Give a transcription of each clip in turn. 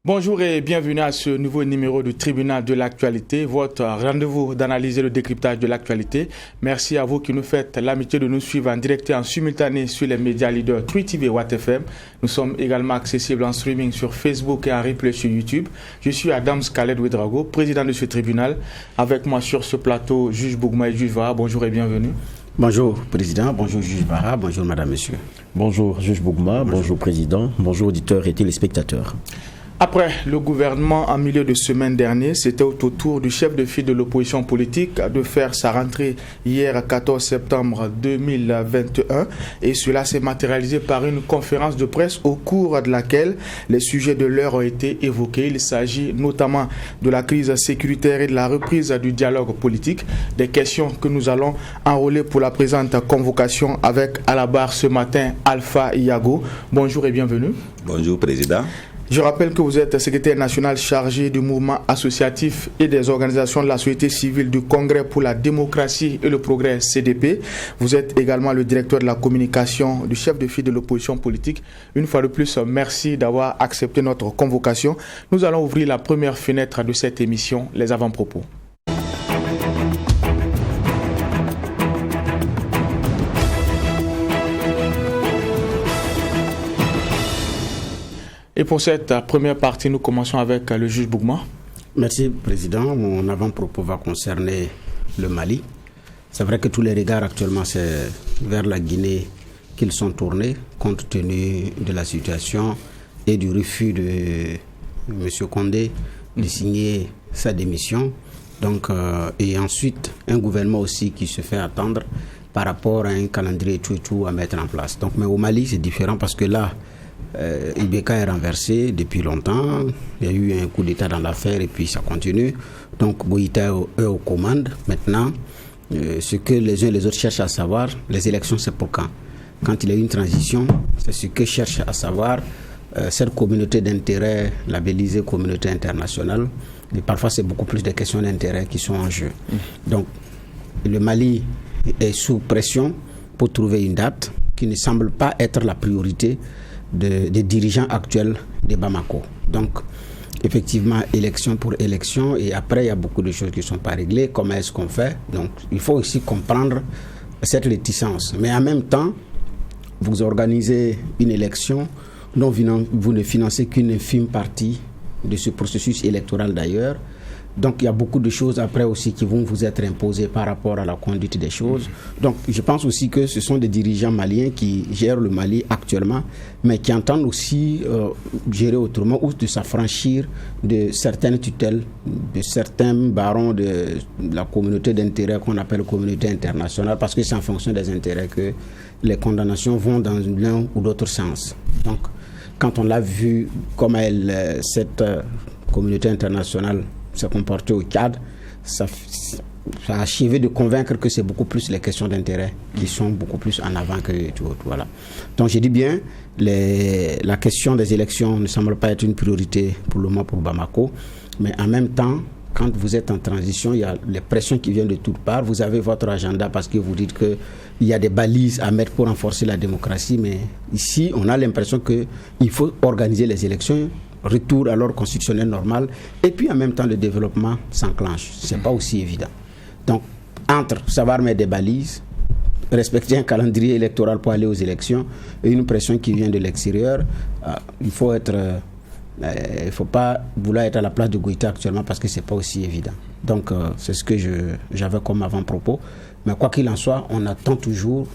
Bonjour et bienvenue à ce nouveau numéro du Tribunal de l'actualité, votre rendez-vous d'analyser le décryptage de l'actualité. Merci à vous qui nous faites l'amitié de nous suivre en direct et en simultané sur les médias leaders Twi TV et Watt FM. Nous sommes également accessibles en streaming sur Facebook et en replay sur YouTube. Je suis Adams Khaled Ouedraogo, président de ce tribunal. Avec moi sur ce plateau, juge Bougma et juge Vara. Bonjour et bienvenue. Bonjour président, bonjour juge Vara, bonjour madame, monsieur. Bonjour juge Bougma, bonjour président, bonjour auditeurs et téléspectateurs. Après le gouvernement en milieu de semaine dernier, c'était au tour du chef de file de l'opposition politique de faire sa rentrée hier 14 septembre 2021 et cela s'est matérialisé par une conférence de presse au cours de laquelle les sujets de l'heure ont été évoqués. Il s'agit notamment de la crise sécuritaire et de la reprise du dialogue politique, des questions que nous allons enrôler pour la présente convocation avec à la barre ce matin Alpha Yago. Bonjour et bienvenue. Bonjour président. Je rappelle que vous êtes secrétaire national chargé du mouvement associatif et des organisations de la société civile du Congrès pour la démocratie et le progrès CDP. Vous êtes également le directeur de la communication du chef de file de l'opposition politique. Une fois de plus, merci d'avoir accepté notre convocation. Nous allons ouvrir la première fenêtre de cette émission, les avant-propos. Et pour cette première partie, nous commençons avec le juge Bougma. Merci président. Mon avant-propos va concerner le Mali. C'est vrai que tous les regards actuellement c'est vers la Guinée qu'ils sont tournés compte tenu de la situation et du refus de M. Condé de signer sa démission. Donc, et ensuite un gouvernement aussi qui se fait attendre par rapport à un calendrier tout à mettre en place. Donc, mais au Mali c'est différent parce que là Ibeka est renversé depuis longtemps. Il y a eu un coup d'État dans l'affaire et puis ça continue. Donc Boïta est aux commandes. Maintenant, ce que les uns et les autres cherchent à savoir, les élections c'est pour quand? Quand il y a une transition, c'est ce que cherche à savoir cette communauté d'intérêt labellisée communauté internationale. Et parfois c'est beaucoup plus des questions d'intérêt qui sont en jeu. Donc le Mali est sous pression pour trouver une date qui ne semble pas être la priorité des dirigeants actuels de Bamako. Donc, effectivement, élection pour élection, et après, il y a beaucoup de choses qui ne sont pas réglées. Comment est-ce qu'on fait? Donc, il faut aussi comprendre cette réticence. Mais en même temps, vous organisez une élection dont vous ne financez qu'une infime partie de ce processus électoral d'ailleurs. Donc il y a beaucoup de choses après aussi qui vont vous être imposées par rapport à la conduite des choses. Donc je pense aussi que ce sont des dirigeants maliens qui gèrent le Mali actuellement, mais qui entendent aussi gérer autrement ou de s'affranchir de certaines tutelles, de certains barons de la communauté d'intérêt qu'on appelle communauté internationale, parce que c'est en fonction des intérêts que les condamnations vont dans l'un ou l'autre sens. Donc quand on l'a vu comment cette communauté internationale s'est comporté au Tchad, ça a achevé de convaincre que c'est beaucoup plus les questions d'intérêt qui sont beaucoup plus en avant que tout autre. Voilà. Donc je dis bien, la question des élections ne semble pas être une priorité pour le moment pour Bamako, mais en même temps, quand vous êtes en transition, il y a les pressions qui viennent de toutes parts. Vous avez votre agenda parce que vous dites qu'il y a des balises à mettre pour renforcer la démocratie, mais ici, on a l'impression qu'il faut organiser les élections, retour à l'ordre constitutionnel normal, et puis en même temps le développement s'enclenche. C'est pas aussi évident. Donc, entre savoir mettre des balises, respecter un calendrier électoral pour aller aux élections, et une pression qui vient de l'extérieur, il faut pas vouloir être à la place de Goïta actuellement parce que c'est pas aussi évident. Donc, c'est ce que j'avais comme avant-propos. Mais quoi qu'il en soit, on attend toujours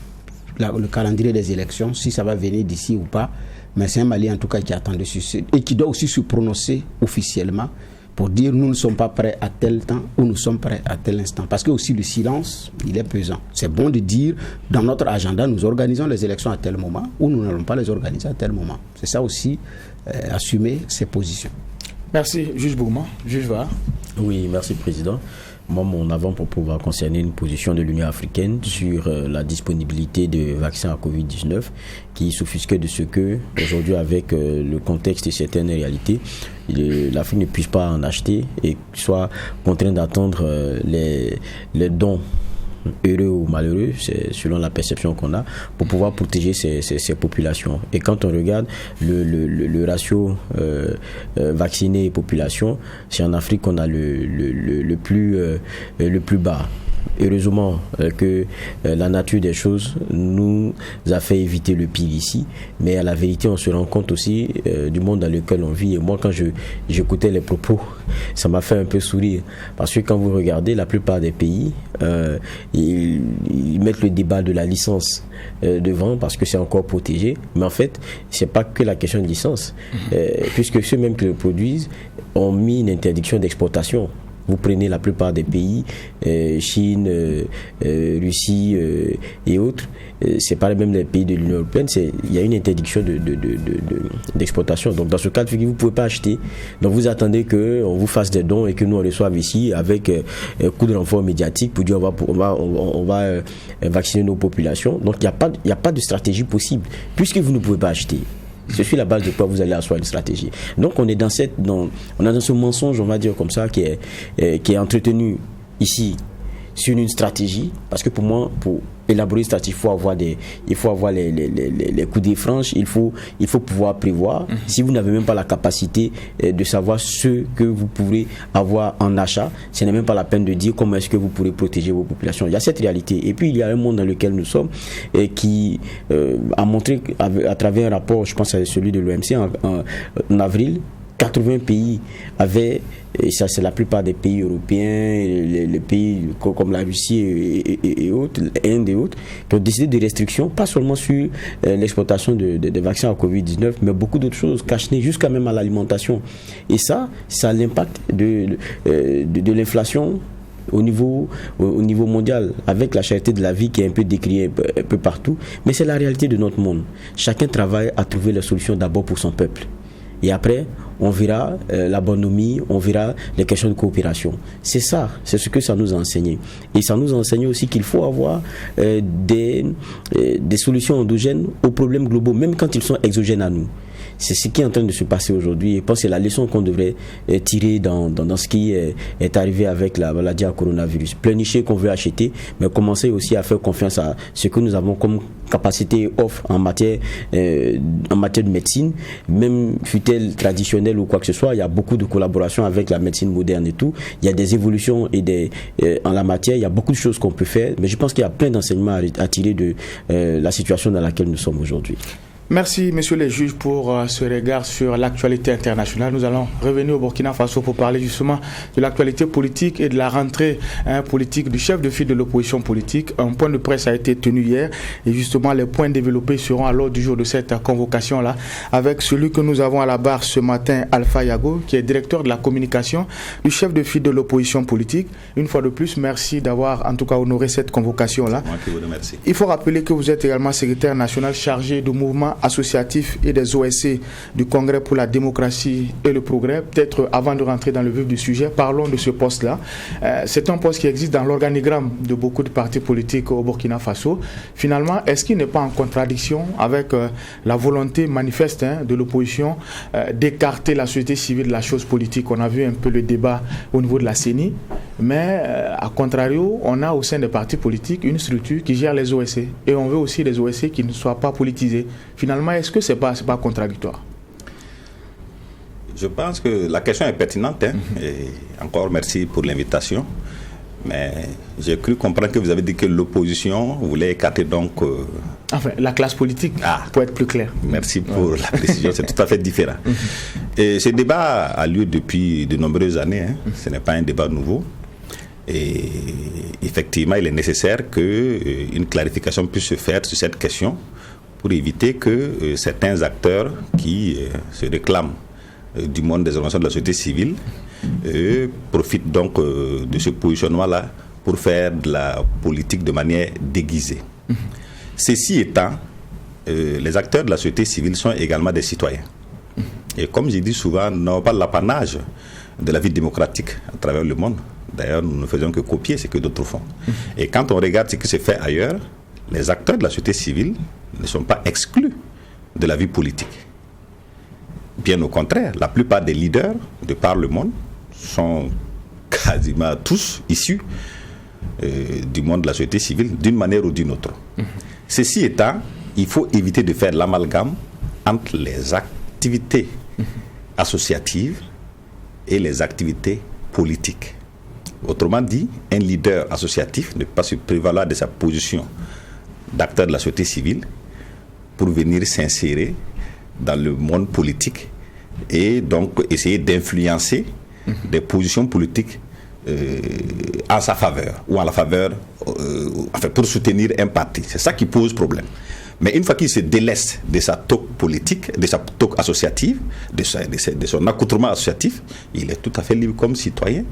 le calendrier des élections, si ça va venir d'ici ou pas. Mais c'est un Mali en tout cas qui attend dessus et qui doit aussi se prononcer officiellement pour dire nous ne sommes pas prêts à tel temps ou nous sommes prêts à tel instant. Parce que aussi le silence, il est pesant. C'est bon de dire dans notre agenda, nous organisons les élections à tel moment ou nous n'allons pas les organiser à tel moment. C'est ça aussi, assumer ses positions. Merci, juge Bougma. Juge Vara. Oui, merci président. Moi, mon avant-propos va concerner une position de l'Union africaine sur la disponibilité de vaccins à Covid-19 qui s'offusque de ce que, aujourd'hui, avec le contexte et certaines réalités, l'Afrique ne puisse pas en acheter et soit contrainte d'attendre les dons heureux ou malheureux, c'est selon la perception qu'on a, pour pouvoir protéger ces populations. Et quand on regarde le ratio vacciné et population, c'est en Afrique qu'on a le plus bas. Heureusement que la nature des choses nous a fait éviter le pire ici, mais à la vérité on se rend compte aussi du monde dans lequel on vit. Et moi quand j'écoutais les propos, ça m'a fait un peu sourire, parce que quand vous regardez la plupart des pays, ils mettent le débat de la licence devant parce que c'est encore protégé, mais en fait c'est pas que la question de licence, puisque ceux mêmes qui le produisent ont mis une interdiction d'exportation. Vous prenez la plupart des pays, Chine, Russie et autres, c'est pas même les pays de l'Union européenne, il y a une interdiction d'exportation. Donc dans ce cas de figure, vous ne pouvez pas acheter. Donc vous attendez qu'on vous fasse des dons et que nous on reçoive ici avec un coup de renfort médiatique pour dire on va vacciner nos populations. Donc il n'y a pas de stratégie possible puisque vous ne pouvez pas acheter. C'est sur la base de quoi vous allez asseoir une stratégie. Donc on est dans ce mensonge, on va dire comme ça, qui est entretenu ici sur une stratégie, parce que pour moi, pour élaborer une stratégie, il faut avoir les coups des franches, il faut pouvoir prévoir. Si vous n'avez même pas la capacité de savoir ce que vous pourrez avoir en achat, ce n'est même pas la peine de dire comment est-ce que vous pourrez protéger vos populations. Il y a cette réalité. Et puis il y a un monde dans lequel nous sommes qui a montré à travers un rapport, je pense à celui de l'OMC en avril, 80 pays avaient, et ça c'est la plupart des pays européens, les pays comme la Russie et autres, l'Inde et autres, qui ont décidé de restrictions, pas seulement sur l'exportation de vaccins à Covid-19, mais beaucoup d'autres choses, cache-nez jusqu'à même à l'alimentation. Et ça a l'impact de l'inflation au niveau mondial, avec la cherté de la vie qui est un peu décriée un peu partout. Mais c'est la réalité de notre monde. Chacun travaille à trouver la solution d'abord pour son peuple. Et après, on verra la bonhomie, on verra les questions de coopération. C'est ça, c'est ce que ça nous a enseigné. Et ça nous a enseigné aussi qu'il faut avoir des solutions endogènes aux problèmes globaux, même quand ils sont exogènes à nous. C'est ce qui est en train de se passer aujourd'hui. Et je pense que c'est la leçon qu'on devrait tirer dans ce qui est arrivé avec la maladie à coronavirus. Pleurnicher qu'on veut acheter, mais commencer aussi à faire confiance à ce que nous avons comme capacité offre en matière de médecine, même fut-elle traditionnelle ou quoi que ce soit. Il y a beaucoup de collaboration avec la médecine moderne et tout. Il y a des évolutions en la matière. Il y a beaucoup de choses qu'on peut faire, mais je pense qu'il y a plein d'enseignements à tirer de la situation dans laquelle nous sommes aujourd'hui. Merci, messieurs les juges, pour ce regard sur l'actualité internationale. Nous allons revenir au Burkina Faso pour parler justement de l'actualité politique et de la rentrée politique du chef de file de l'opposition politique. Un point de presse a été tenu hier et justement les points développés seront à l'ordre du jour de cette convocation-là avec celui que nous avons à la barre ce matin, Alpha Yago, qui est directeur de la communication du chef de file de l'opposition politique. Une fois de plus, merci d'avoir en tout cas honoré cette convocation-là. C'est moi qui vous remercie. Il faut rappeler que vous êtes également secrétaire national chargé du mouvement associatif et des OSC du Congrès pour la démocratie et le progrès. Peut-être avant de rentrer dans le vif du sujet, parlons de ce poste-là. C'est un poste qui existe dans l'organigramme de beaucoup de partis politiques au Burkina Faso. Finalement, est-ce qu'il n'est pas en contradiction avec la volonté manifeste de l'opposition d'écarter la société civile de la chose politique? On a vu un peu le débat au niveau de la CENI, mais à contrario, on a au sein des partis politiques une structure qui gère les OSC et on veut aussi les OSC qui ne soient pas politisés. Finalement, est-ce que c'est pas contradictoire? Je pense que la question est pertinente. Et encore merci pour l'invitation. Mais j'ai cru comprendre que vous avez dit que l'opposition voulait écarter donc... Enfin, la classe politique, pour être plus clair. Merci pour la précision, c'est tout à fait différent. Et ce débat a lieu depuis de nombreuses années. Ce n'est pas un débat nouveau. Et effectivement, il est nécessaire qu'une clarification puisse se faire sur cette question pour éviter que certains acteurs qui se réclament du monde des organisations de la société civile profitent donc de ce positionnement-là pour faire de la politique de manière déguisée. Ceci étant, les acteurs de la société civile sont également des citoyens. Et comme je dis souvent, nous n'avons pas l'apanage de la vie démocratique à travers le monde. D'ailleurs, nous ne faisons que copier ce que d'autres font. Et quand on regarde ce qui se fait ailleurs, les acteurs de la société civile ne sont pas exclus de la vie politique. Bien au contraire, la plupart des leaders de par le monde sont quasiment tous issus du monde de la société civile d'une manière ou d'une autre. Ceci étant, il faut éviter de faire l'amalgame entre les activités associatives et les activités politiques. Autrement dit, un leader associatif ne peut pas se prévaloir de sa position d'acteur de la société civile pour venir s'insérer dans le monde politique et donc essayer d'influencer des positions politiques en sa faveur ou en la faveur, pour soutenir un parti. C'est ça qui pose problème. Mais une fois qu'il se délaisse de sa toque politique, de sa toque associative, de son accoutrement associatif, il est tout à fait libre comme citoyen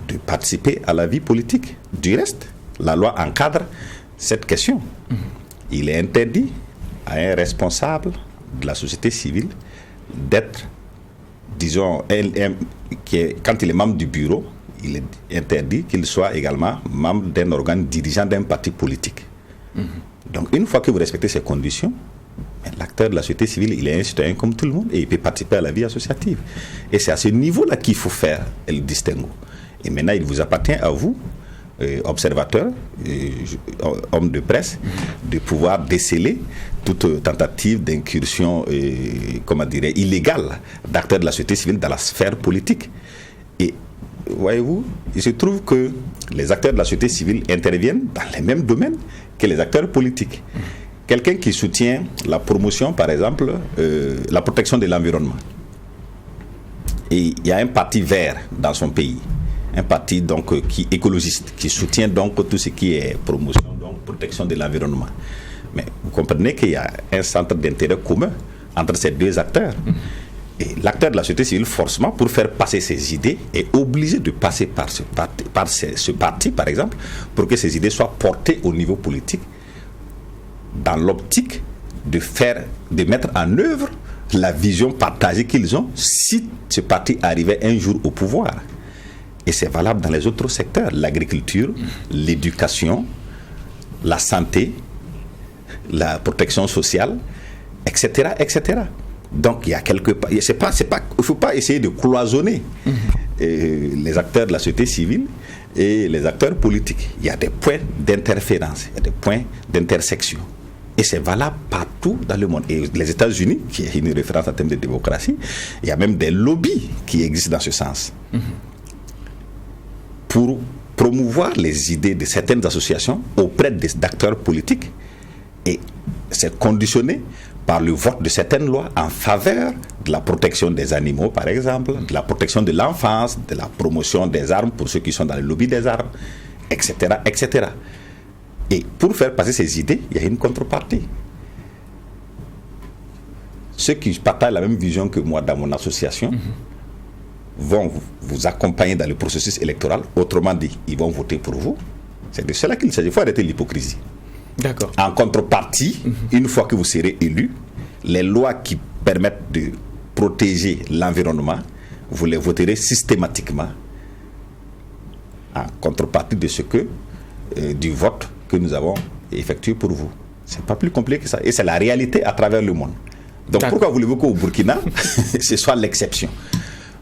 de participer à la vie politique. Du reste, la loi encadre cette question. Il est interdit à un responsable de la société civile d'être, disons, quand il est membre du bureau, il est interdit qu'il soit également membre d'un organe dirigeant d'un parti politique. Donc, une fois que vous respectez ces conditions, l'acteur de la société civile, il est un citoyen comme tout le monde et il peut participer à la vie associative. Et c'est à ce niveau-là qu'il faut faire le distinguo. Et maintenant, il vous appartient à vous, observateurs, hommes de presse, de pouvoir déceler toute tentative d'incursion, illégale d'acteurs de la société civile dans la sphère politique. Et voyez-vous, il se trouve que les acteurs de la société civile interviennent dans les mêmes domaines que les acteurs politiques. Quelqu'un qui soutient la promotion, par exemple, la protection de l'environnement. Et il y a un parti vert dans son pays, un parti donc qui écologiste, qui soutient donc tout ce qui est promotion, donc protection de l'environnement. Mais vous comprenez qu'il y a un centre d'intérêt commun entre ces deux acteurs. Et l'acteur de la société civile, forcément, pour faire passer ses idées, est obligé de passer par ce parti, par exemple, pour que ses idées soient portées au niveau politique, dans l'optique de mettre en œuvre la vision partagée qu'ils ont si ce parti arrivait un jour au pouvoir. Et c'est valable dans les autres secteurs, l'agriculture, l'éducation, la santé, la protection sociale, etc., etc. Donc, il y a quelque part, il ne faut pas essayer de cloisonner les acteurs de la société civile et les acteurs politiques. Il y a des points d'interférence, il y a des points d'intersection. Et c'est valable partout dans le monde. Et les États-Unis, qui est une référence en termes de démocratie, il y a même des lobbies qui existent dans ce sens. Pour promouvoir les idées de certaines associations auprès d'acteurs politiques. Et c'est conditionné par le vote de certaines lois en faveur de la protection des animaux, par exemple, de la protection de l'enfance, de la promotion des armes pour ceux qui sont dans le lobby des armes, etc., etc. Et pour faire passer ces idées, il y a une contrepartie. Ceux qui partagent la même vision que moi dans mon association vont vous accompagner dans le processus électoral. Autrement dit, ils vont voter pour vous. C'est de cela qu'il s'agit. Il faut arrêter l'hypocrisie. D'accord. En contrepartie, une fois que vous serez élu, les lois qui permettent de protéger l'environnement, vous les voterez systématiquement en contrepartie de ce que du vote que nous avons effectué pour vous. C'est pas plus compliqué que ça. Et c'est la réalité à travers le monde. Donc pourquoi voulez-vous qu'au Burkina, ce soit l'exception?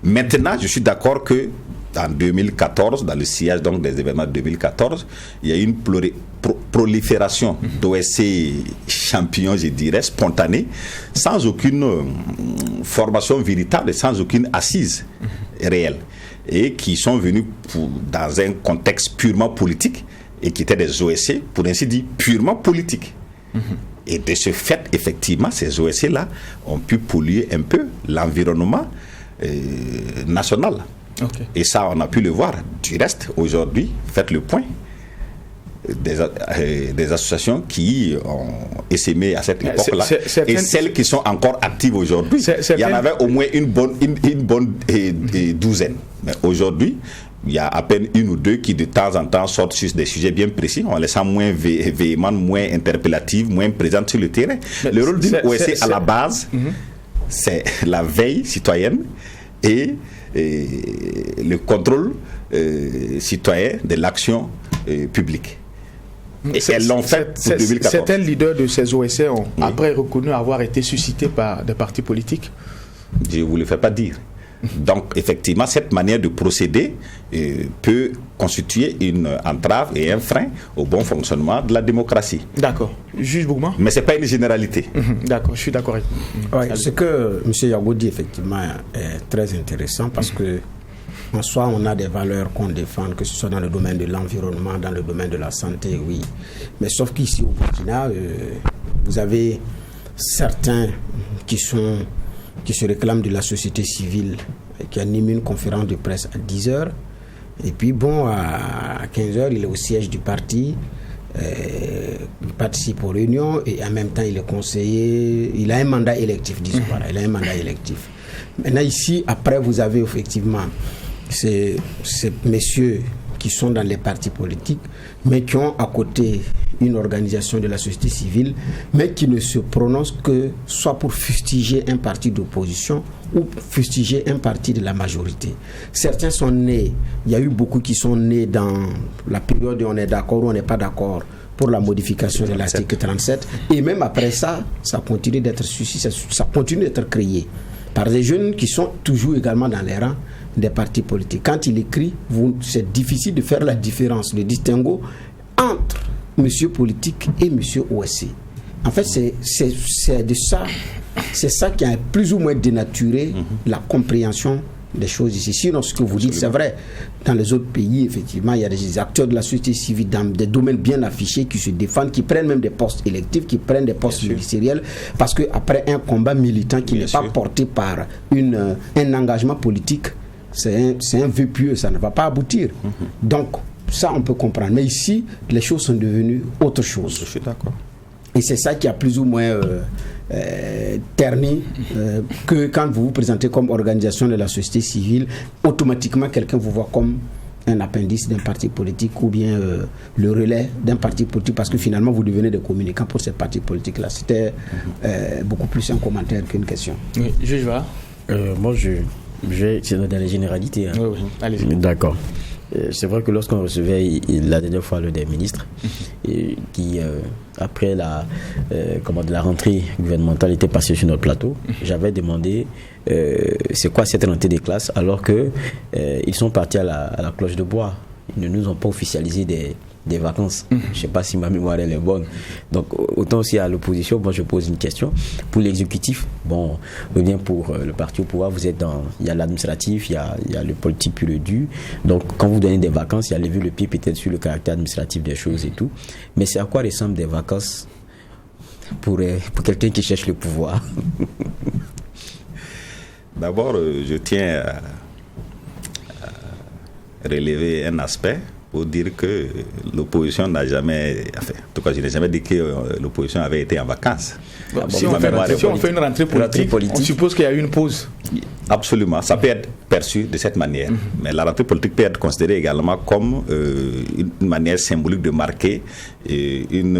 Maintenant, je suis d'accord que en 2014, dans le sillage donc des événements de 2014, il y a eu une prolifération d'OSC champions, je dirais, spontanés, sans aucune formation véritable, sans aucune assise réelle, et qui sont venus dans un contexte purement politique, et qui étaient des OSC, pour ainsi dire, purement politiques. Et de ce fait, effectivement, ces OSC-là ont pu polluer un peu l'environnement national. Okay. Et ça, on a pu le voir. Du reste, aujourd'hui, faites le point des associations qui ont essaimé à cette époque-là et celles qui sont encore actives aujourd'hui. Il y en avait au moins une bonne douzaine. Mais aujourd'hui, il y a à peine une ou deux qui de temps en temps sortent sur des sujets bien précis, en laissant moins véhémentes, moins interpellatives, moins présentes sur le terrain. Le rôle d'une OSC à la base, c'est la veille citoyenne et le contrôle citoyen de l'action publique. Et elles l'ont fait pour 2014. Certains leaders de ces OSC ont après reconnu avoir été suscités par des partis politiques. Je ne vous le fais pas dire. Donc, effectivement, cette manière de procéder peut constituer une entrave et un frein au bon fonctionnement de la démocratie. D'accord. Juge Bougma. Mais ce n'est pas une généralité. D'accord, je suis d'accord avec vous. Ouais, ce que M. Yago dit, effectivement, est très intéressant parce que en soi, on a des valeurs qu'on défend, que ce soit dans le domaine de l'environnement, dans le domaine de la santé, oui. Mais sauf qu'ici au Burkina, vous avez certains qui se réclament de la société civile, qui animent une conférence de presse à 10h. Et puis bon, à 15h, il est au siège du parti. Il participe aux réunions et en même temps, il est conseiller. Il a un mandat électif, disons voilà. Il a un mandat électif. Maintenant ici, après, vous avez effectivement ces messieurs qui sont dans les partis politiques, mais qui ont à côté une organisation de la société civile, mais qui ne se prononcent que soit pour fustiger un parti d'opposition ou fustiger un parti de la majorité. Certains sont nés, il y a eu beaucoup qui sont nés dans la période où on est d'accord ou on n'est pas d'accord pour la modification de l'article 37, et même après ça, ça continue d'être ça continue d'être créé par des jeunes qui sont toujours également dans les rangs des partis politiques. Quand il écrit, c'est difficile de faire la différence, le distinguo entre monsieur politique et monsieur OSC. En fait, c'est de ça, c'est ça qui a plus ou moins dénaturé la compréhension des choses ici. Sinon, ce que vous dites, c'est vrai. Dans les autres pays, effectivement, il y a des acteurs de la société civile dans des domaines bien affichés qui se défendent, qui prennent même des postes électifs, qui prennent des postes ministériels, parce qu'après un combat militant qui n'est pas porté par un engagement politique, c'est un vœu pieux, ça ne va pas aboutir. Donc, ça, on peut comprendre. Mais ici, les choses sont devenues autre chose. Je suis d'accord. Et c'est ça qui a plus ou moins terni que quand vous vous présentez comme organisation de la société civile, automatiquement quelqu'un vous voit comme un appendice d'un parti politique ou bien le relais d'un parti politique, parce que finalement vous devenez des communicants pour ces partis politiques-là. C'était beaucoup plus un commentaire qu'une question. Oui, juge va. Moi, c'est dans les généralités. Hein. Oui. Allez-y. D'accord. C'est vrai que lorsqu'on recevait la dernière fois le des ministres, qui après la rentrée gouvernementale était passé sur notre plateau, j'avais demandé c'est quoi cette rentrée des classes, alors que ils sont partis à la cloche de bois. Ils ne nous ont pas officialisé des vacances. Je ne sais pas si ma mémoire elle est bonne. Donc autant aussi à l'opposition, moi je pose une question. Pour l'exécutif, bon, ou bien pour le parti au pouvoir, vous êtes il y a l'administratif, il y a le politique pur et dur. Donc quand vous donnez des vacances, il y a levé le pied peut-être sur le caractère administratif des choses et tout. Mais c'est à quoi ressemblent des vacances pour quelqu'un qui cherche le pouvoir? D'abord, je tiens à relever un aspect pour dire que l'opposition n'a jamais, en tout cas je n'ai jamais dit que l'opposition avait été en vacances. Si on fait une rentrée politique, on suppose qu'il y a eu une pause. Absolument, ça peut être perçu de cette manière. Mais la rentrée politique peut être considérée également comme une manière symbolique de marquer une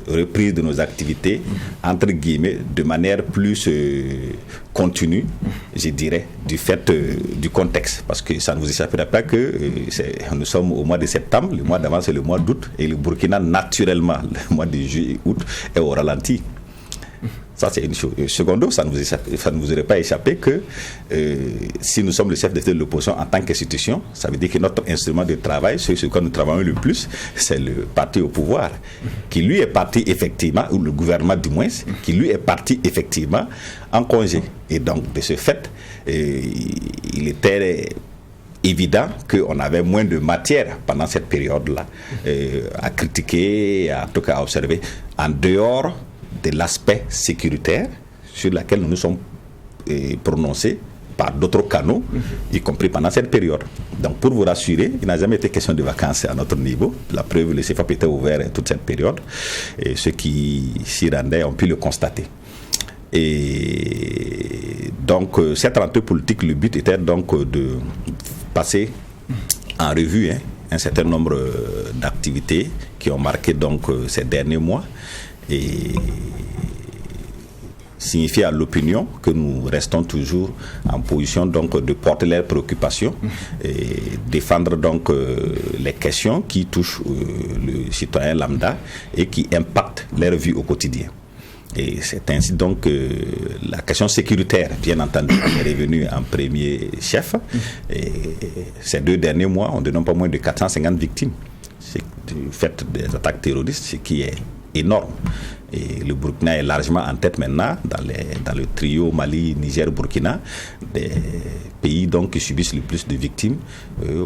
reprise de nos activités, entre guillemets, de manière plus continue, je dirais, du fait du contexte. Parce que ça ne vous échappera pas que nous sommes au mois de septembre, le mois d'avant c'est le mois d'août, et le Burkina, naturellement, le mois de juillet et août est au ralenti. Ça, c'est une chose. Secondo, ça ne vous aurait pas échappé que si nous sommes le chef d'État de l'opposition en tant qu'institution, ça veut dire que notre instrument de travail, ce sur quoi nous travaillons le plus, c'est le parti au pouvoir, qui lui est parti effectivement, ou le gouvernement du moins, qui lui est parti effectivement en congé. Et donc, de ce fait, il était évident qu'on avait moins de matière pendant cette période-là à critiquer, en tout cas à observer, en dehors de l'aspect sécuritaire sur lequel nous nous sommes prononcés par d'autres canaux, y compris pendant cette période. Donc pour vous rassurer, il n'a jamais été question de vacances à notre niveau. La preuve, le CFAP était ouvert toute cette période, et ceux qui s'y rendaient ont pu le constater. Et donc cette rentrée politique, le but était donc de passer en revue un certain nombre d'activités qui ont marqué donc ces derniers mois, et signifier à l'opinion que nous restons toujours en position donc de porter leurs préoccupations et défendre donc les questions qui touchent le citoyen lambda et qui impactent leur vie au quotidien. Et c'est ainsi donc que la question sécuritaire, bien entendu, est revenue en premier chef. Et ces 2 derniers mois, on dénombre pas moins de 450 victimes du fait des attaques terroristes, ce qui est énorme. Et le Burkina est largement en tête maintenant dans le trio Mali, Niger, Burkina, des pays donc qui subissent le plus de victimes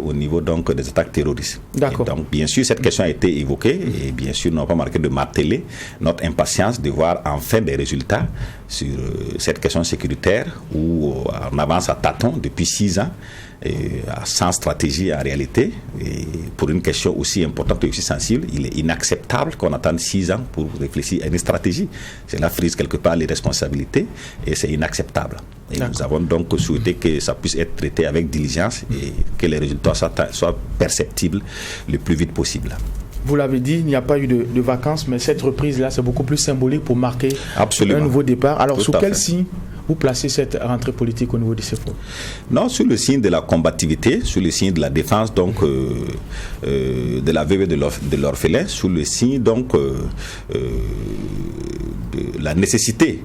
au niveau donc des attaques terroristes. D'accord. Et donc bien sûr cette question a été évoquée et bien sûr nous n'avons pas manqué de marteler notre impatience de voir enfin des résultats sur cette question sécuritaire où on avance à tâtons depuis 6 ans. Sans stratégie en réalité, et pour une question aussi importante et aussi sensible, il est inacceptable qu'on attende 6 ans pour réfléchir à une stratégie. Cela frise quelque part les responsabilités et c'est inacceptable. Et nous avons donc souhaité que ça puisse être traité avec diligence et que les résultats soient perceptibles le plus vite possible. Vous l'avez dit, il n'y a pas eu de vacances, mais cette reprise-là, c'est beaucoup plus symbolique pour marquer un nouveau départ. Alors, sous quel signe vous placez cette rentrée politique au niveau du CEFOP? Non, sur le signe de la combativité, sur le signe de la défense donc de la veuve et de l'orphelin, sur le signe donc de la nécessité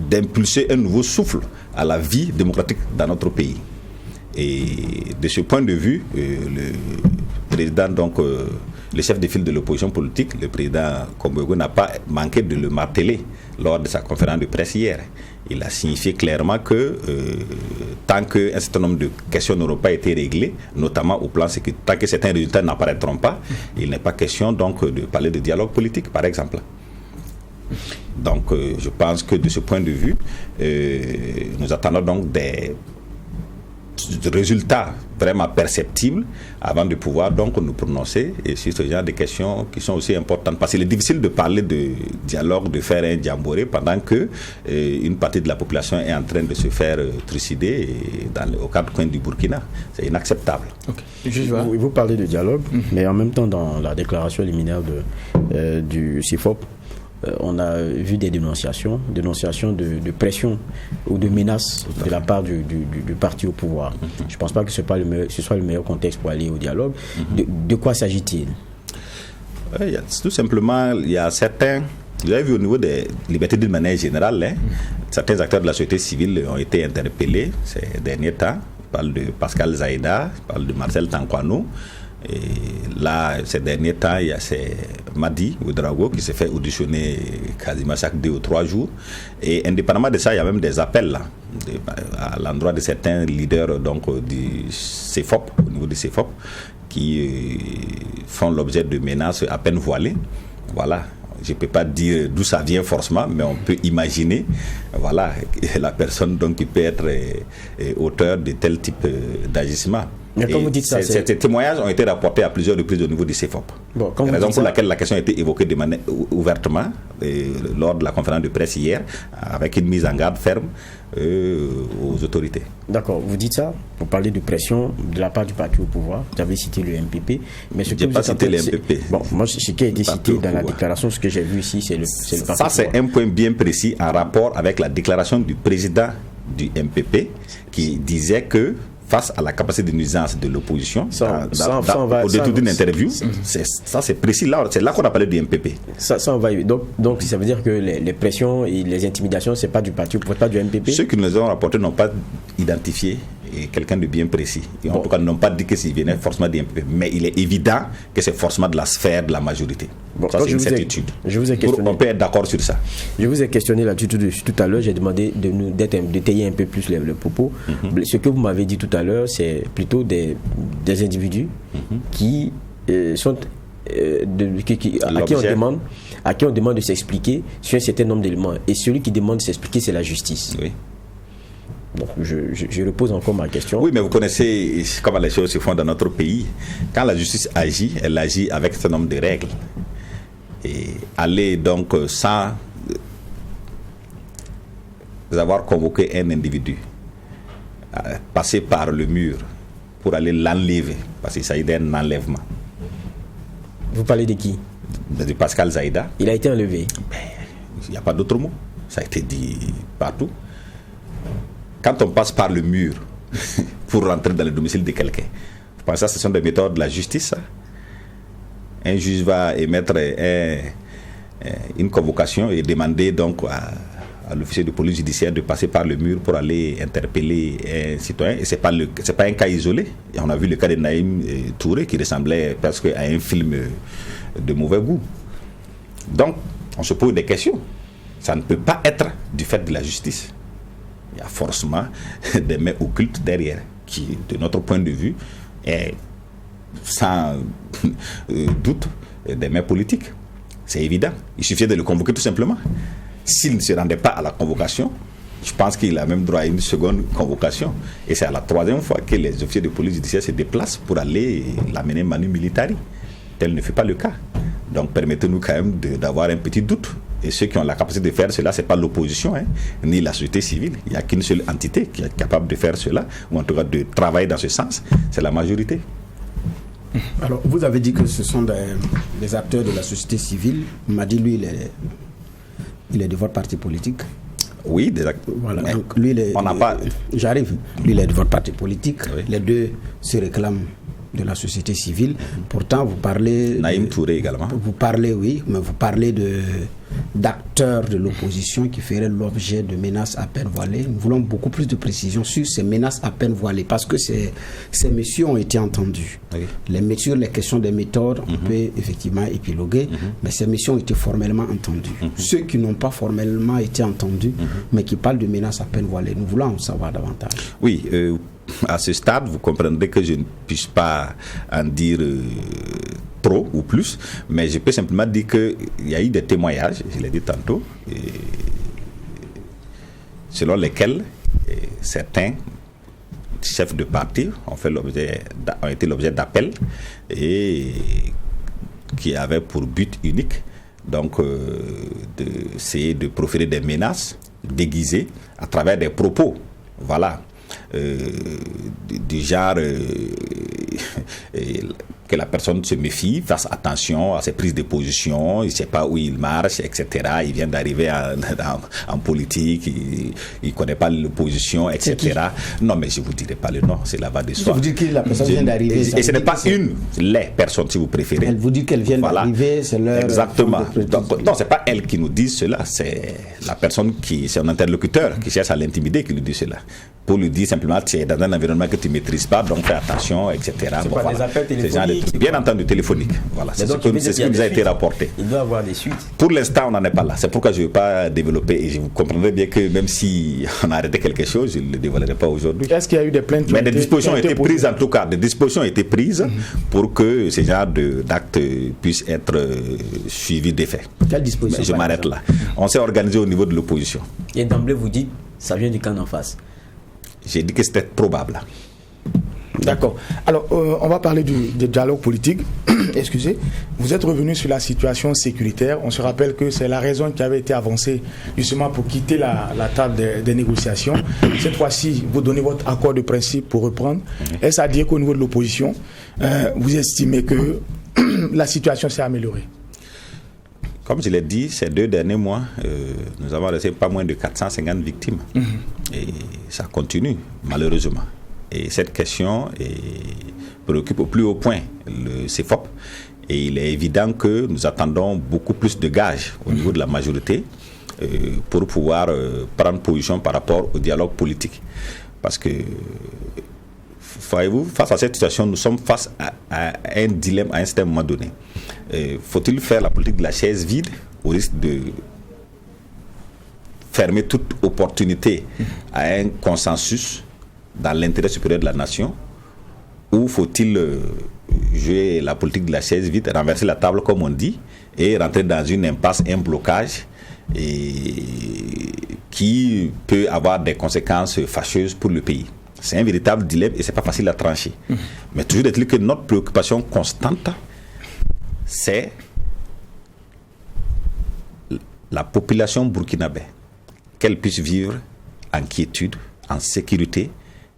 d'impulser un nouveau souffle à la vie démocratique dans notre pays. Et de ce point de vue, le président donc le chef de file de l'opposition politique, le président Kombouego, n'a pas manqué de le marteler lors de sa conférence de presse hier. Il a signifié clairement que tant qu'un certain nombre de questions n'auront pas été réglées, notamment au plan sécuritaire, tant que certains résultats n'apparaîtront pas, il n'est pas question donc de parler de dialogue politique, par exemple. Donc je pense que de ce point de vue, nous attendons donc des résultats vraiment perceptibles avant de pouvoir donc nous prononcer sur ce genre de questions qui sont aussi importantes, parce qu'il est difficile de parler de dialogue, de faire un diamboré pendant que une partie de la population est en train de se faire trucider aux 4 coins du Burkina. C'est inacceptable. Okay. Vous parlez de dialogue, mais en même temps dans la déclaration liminaire du CEFOP, on a vu des dénonciations de pression ou de menaces de la part du parti au pouvoir. Je ne pense pas que ce soit le meilleur contexte pour aller au dialogue. De quoi s'agit-il? Tout simplement, il y a certains... Vous avez vu au niveau des libertés d'une manière générale, certains acteurs de la société civile ont été interpellés ces derniers temps. Je parle de Pascal Zaïda, je parle de Marcel Tankwano. Et là, ces derniers temps, il y a Madi Ouedraogo qui s'est fait auditionner quasiment chaque 2 ou 3 jours. Et indépendamment de ça, il y a même des appels là, à l'endroit de certains leaders donc, du CEFOP, au niveau du CEFOP, qui font l'objet de menaces à peine voilées. Voilà. Je ne peux pas dire d'où ça vient forcément, mais on peut imaginer, voilà, la personne donc, qui peut être auteur de tel type d'agissement. Mais quand vous dites ça, ces témoignages ont été rapportés à plusieurs reprises au niveau du CEFOP. Bon, la raison pour laquelle la question a été évoquée de manière ouvertement lors de la conférence de presse hier, avec une mise en garde ferme aux autorités. D'accord, vous dites ça, vous parlez de pression de la part du parti au pouvoir, vous avez cité le MPP, mais ce que vous pas cité le MPP. Bon, moi, ce qui a été cité dans la déclaration, ce que j'ai vu ici, c'est le parti au pouvoir. Ça, c'est un point bien précis en rapport avec la déclaration du président du MPP qui disait que face à la capacité de nuisance de l'opposition, au détour d'une interview, ça c'est précis, c'est là qu'on a parlé du MPP. Ça on va y... donc ça veut dire que les pressions et les intimidations, c'est pas du parti, pas du MPP. Ceux qui nous ont rapporté n'ont pas identifié quelqu'un de bien précis. Et en tout cas, n'ont pas dit que s'il venait forcément du MPP. Mais il est évident que c'est forcément de la sphère de la majorité. Bon, ça, c'est une certitude. Je vous ai questionné. On peut être d'accord sur ça. Je vous ai questionné là-dessus tout à l'heure. J'ai demandé de détailler un peu plus le propos. Ce que vous m'avez dit tout à l'heure, c'est plutôt des individus qui sont à qui on demande de s'expliquer sur un certain nombre d'éléments. Et celui qui demande de s'expliquer, c'est la justice. Oui. Donc, je repose encore ma question. Oui, mais vous connaissez comment les choses se font dans notre pays. Quand la justice agit, elle agit avec un certain nombre de règles. Et aller donc sans avoir convoqué un individu, passer par le mur pour aller l'enlever, parce qu'il s'agit d'un enlèvement. Vous parlez de qui? De Pascal Zaïda. Il a été enlevé. Il n'y a pas d'autre mot. Ça a été dit partout. Quand on passe par le mur pour rentrer dans le domicile de quelqu'un, vous pensez que ce sont des méthodes de la justice, ça? Un juge va émettre une convocation et demander donc à l'officier de police judiciaire de passer par le mur pour aller interpeller un citoyen. Et c'est pas un cas isolé. Et on a vu le cas de Naïm Touré qui ressemblait presque à un film de mauvais goût. Donc, on se pose des questions. Ça ne peut pas être du fait de la justice. Il y a forcément des mains occultes derrière qui, de notre point de vue, est sans doute des mains politiques. C'est évident. Il suffit de le convoquer tout simplement. S'il ne se rendait pas à la convocation, je pense qu'il a même droit à une seconde convocation. Et c'est à la troisième fois que les officiers de police judiciaire se déplacent pour aller l'amener manu militari. Tel ne fait pas le cas. Donc permettez-nous quand même d'avoir un petit doute. Et ceux qui ont la capacité de faire cela, ce n'est pas l'opposition, ni la société civile. Il n'y a qu'une seule entité qui est capable de faire cela, ou en tout cas de travailler dans ce sens, c'est la majorité. Alors, vous avez dit que ce sont des acteurs de la société civile. Madi, lui, il est de votre parti politique. Oui, des acteurs. Voilà. Donc, lui, on n'a pas. J'arrive. Lui, il est de votre parti politique. Oui. Les deux se réclament de la société civile. Pourtant, vous parlez... Naïm Touré également. Vous parlez, oui, mais vous parlez d'acteurs de l'opposition qui feraient l'objet de menaces à peine voilées. Nous voulons beaucoup plus de précisions sur ces menaces à peine voilées, parce que ces messieurs ont été entendus. Okay. Les questions des méthodes, on peut effectivement épiloguer, mais ces messieurs ont été formellement entendus. Ceux qui n'ont pas formellement été entendus, mais qui parlent de menaces à peine voilées, nous voulons en savoir davantage. Oui, à ce stade, vous comprendrez que je ne puisse pas en dire trop ou plus, mais je peux simplement dire qu'il y a eu des témoignages, je l'ai dit tantôt, selon lesquels certains chefs de parti ont été l'objet d'appels et qui avaient pour but unique donc d'essayer de proférer des menaces déguisées à travers des propos. Voilà. Du genre que la personne se méfie, fasse attention à ses prises de position, il ne sait pas où il marche, etc. Il vient d'arriver en politique, il ne connaît pas l'opposition, etc. Non, mais je ne vous dirai pas le nom, c'est là-bas de soi. Vous dites que la personne vient d'arriver. Et ce n'est pas les personnes, si vous préférez. Elle vous dit qu'elle vient d'arriver, c'est leur... Exactement. Donc, non, ce n'est pas elle qui nous dit cela, c'est la personne c'est un interlocuteur qui cherche à l'intimider qui lui dit cela. Pour lui dire simplement tu es dans un environnement que tu ne maîtrises pas, donc fais attention, etc. C'est pas des appels téléphoniques, bien entendu téléphonique. Voilà, c'est ce qui nous a été rapporté. Il doit avoir des suites. Pour l'instant, on n'en est pas là. C'est pourquoi je ne vais pas développer et je vous comprendrai bien que même si on a arrêté quelque chose, je ne le dévoilerai pas aujourd'hui. Est-ce qu'il y a eu des plaintes? Mais des dispositions ont été prises, en tout cas, des dispositions ont été prises pour que ce genre d'actes puissent être suivis d'effet. Quelle disposition? Je m'arrête là. On s'est organisé au niveau de l'opposition. Et d'emblée, vous dites, ça vient du camp en face. J'ai dit que c'était probable. D'accord. Alors, on va parler du dialogue politique. Excusez. Vous êtes revenu sur la situation sécuritaire. On se rappelle que c'est la raison qui avait été avancée justement pour quitter la table des négociations. Cette fois-ci, vous donnez votre accord de principe pour reprendre. Est-ce à dire qu'au niveau de l'opposition, vous estimez que la situation s'est améliorée? Comme je l'ai dit, ces 2 derniers mois, nous avons reçu pas moins de 450 victimes. Et ça continue, malheureusement. Et cette question préoccupe au plus haut point le CEFOP. Et il est évident que nous attendons beaucoup plus de gages au niveau de la majorité pour pouvoir prendre position par rapport au dialogue politique. Parce que, voyez-vous, face à cette situation, nous sommes face à un dilemme à un certain moment donné. Faut-il faire la politique de la chaise vide au risque de fermer toute opportunité à un consensus dans l'intérêt supérieur de la nation, ou faut-il jouer la politique de la chaise vide, renverser la table comme on dit, et rentrer dans une impasse, un blocage qui peut avoir des conséquences fâcheuses pour le pays? C'est un véritable dilemme et c'est pas facile à trancher. Mais toujours est-il que notre préoccupation constante, c'est la population burkinabé, qu'elle puisse vivre en quiétude, en sécurité,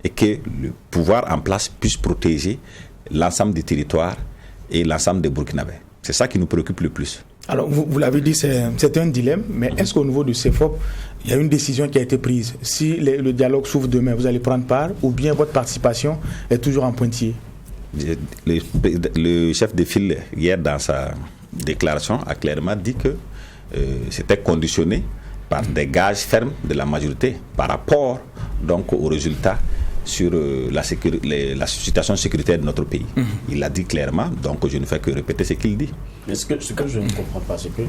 et que le pouvoir en place puisse protéger l'ensemble des territoires et l'ensemble des Burkinabés. C'est ça qui nous préoccupe le plus. Alors, vous l'avez dit, c'est un dilemme, mais est-ce qu'au niveau du CEFOP, il y a une décision qui a été prise? Si le dialogue s'ouvre demain, vous allez prendre part, ou bien votre participation est toujours en pointillé? Le chef de file, hier, dans sa déclaration, a clairement dit que c'était conditionné par des gages fermes de la majorité par rapport donc aux résultats sur la situation sécuritaire de notre pays. Il l'a dit clairement, donc je ne fais que répéter ce qu'il dit. Mais ce que je ne comprends pas, c'est que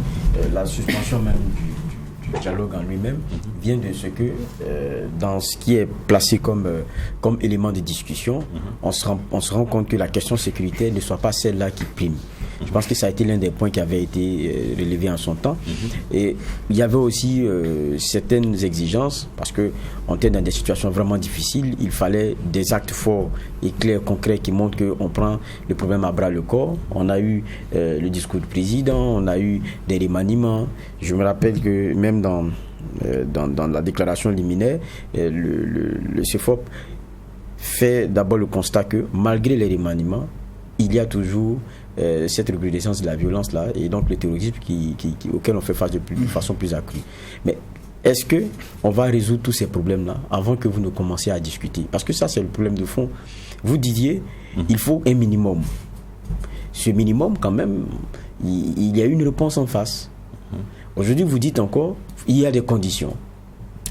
la suspension même du dialogue en lui-même vient de ce que, dans ce qui est placé comme élément de discussion, on se rend compte que la question sécuritaire ne soit pas celle-là qui prime. Je pense que ça a été l'un des points qui avait été relevé en son temps. Et il y avait aussi certaines exigences, parce qu'on était dans des situations vraiment difficiles. Il fallait des actes forts et clairs, concrets, qui montrent qu'on prend le problème à bras le corps. On a eu le discours du président, on a eu des remaniements. Je me rappelle que même dans la déclaration liminaire, le CEFOP fait d'abord le constat que malgré les remaniements, il y a toujours cette recrudescence de la violence là, et donc le terrorisme auquel on fait face de façon plus accrue. Mais est-ce qu'on va résoudre tous ces problèmes là avant que vous ne commenciez à discuter? Parce que ça, c'est le problème de fond. Vous disiez il faut un minimum. Ce minimum, quand même, il y a une réponse en face. Aujourd'hui, vous dites encore il y a des conditions.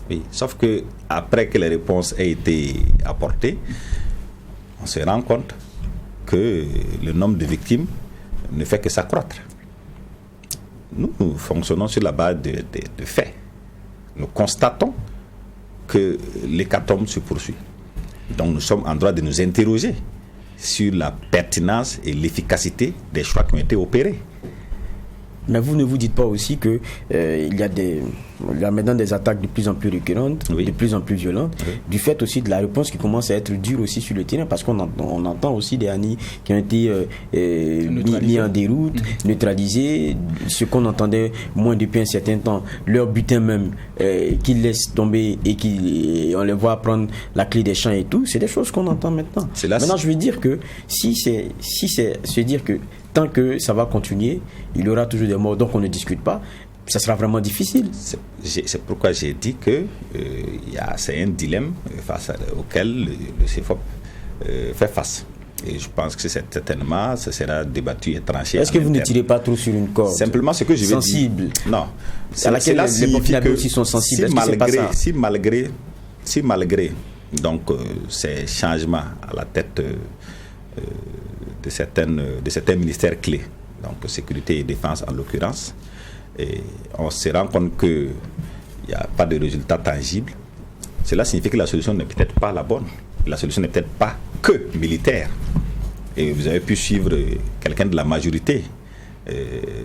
Oui, sauf que après que les réponses aient été apportées, on se rend compte que le nombre de victimes ne fait que s'accroître. Nous fonctionnons sur la base de faits. Nous constatons que l'hécatombe se poursuit. Donc nous sommes en droit de nous interroger sur la pertinence et l'efficacité des choix qui ont été opérés. Mais vous ne vous dites pas aussi que il y a maintenant des attaques de plus en plus récurrentes, de plus en plus violentes, du fait aussi de la réponse qui commence à être dure aussi sur le terrain, parce qu'on entend aussi des années qui ont été mis en déroute, neutralisés, ce qu'on entendait moins depuis un certain temps, leur butin même, qu'ils laissent tomber et on les voit prendre la clé des champs et tout, c'est des choses qu'on entend maintenant. Maintenant, je veux dire que si c'est se dire que tant que ça va continuer, il y aura toujours des morts, donc on ne discute pas, ça sera vraiment difficile. C'est pourquoi j'ai dit que c'est un dilemme auquel le CEFOP fait face. Et je pense que certainement, ça sera débattu et tranché. Est-ce que vous ne tirez pas trop sur une corde simplement ce que je veux sensible dire. Non. À laquelle les Burkinabés aussi sont sensibles. Si malgré donc, ces changements à la tête de certains ministères clés, donc sécurité et défense en l'occurrence, et on se rend compte qu'il n'y a pas de résultat tangible, cela signifie que la solution n'est peut-être pas la bonne. La solution n'est peut-être pas que militaire. Et vous avez pu suivre quelqu'un de la majorité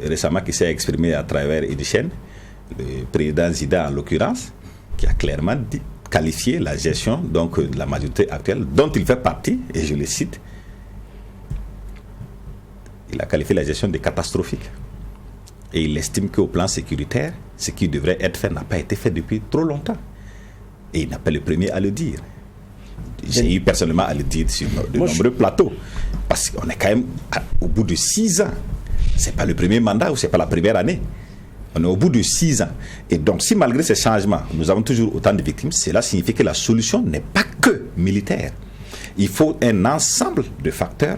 récemment qui s'est exprimé à travers une chaîne, le président Zida en l'occurrence, qui a clairement qualifié la gestion donc, de la majorité actuelle, dont il fait partie, et je le cite, il a qualifié la gestion de catastrophique. Et il estime qu'au plan sécuritaire, ce qui devrait être fait n'a pas été fait depuis trop longtemps. Et il n'est pas le premier à le dire. J'ai eu personnellement à le dire sur de nombreux plateaux. Parce qu'on est quand même au bout de 6 ans. Ce n'est pas le premier mandat ou ce n'est pas la première année. On est au bout de 6 ans. Et donc, si malgré ces changements, nous avons toujours autant de victimes, cela signifie que la solution n'est pas que militaire. Il faut un ensemble de facteurs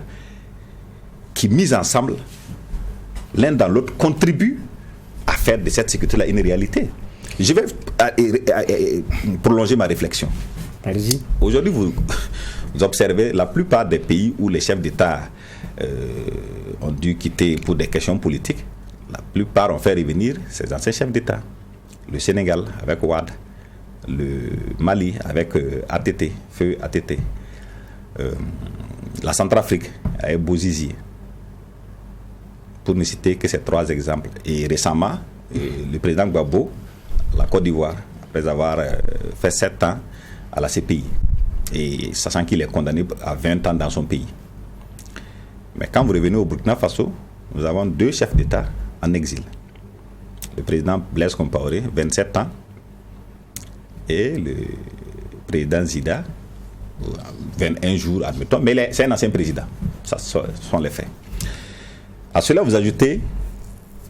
qui, mis ensemble, l'un dans l'autre, contribuent à faire de cette sécurité-là une réalité. Je vais prolonger ma réflexion. Allez-y. Aujourd'hui, vous observez la plupart des pays où les chefs d'État ont dû quitter pour des questions politiques, la plupart ont fait revenir ces anciens chefs d'État. Le Sénégal avec Ouad, le Mali avec ATT, feu ATT, la Centrafrique avec Bouzizi, pour ne citer que ces 3 exemples. Et récemment, le président Gbagbo, la Côte d'Ivoire, après avoir fait 7 ans à la CPI, et sachant qu'il est condamné à 20 ans dans son pays. Mais quand vous revenez au Burkina Faso, nous avons 2 chefs d'État en exil. Le président Blaise Compaoré, 27 ans, et le président Zida, 21 jours, admettons, mais c'est un ancien président. Ça, ce sont les faits. À cela, vous ajoutez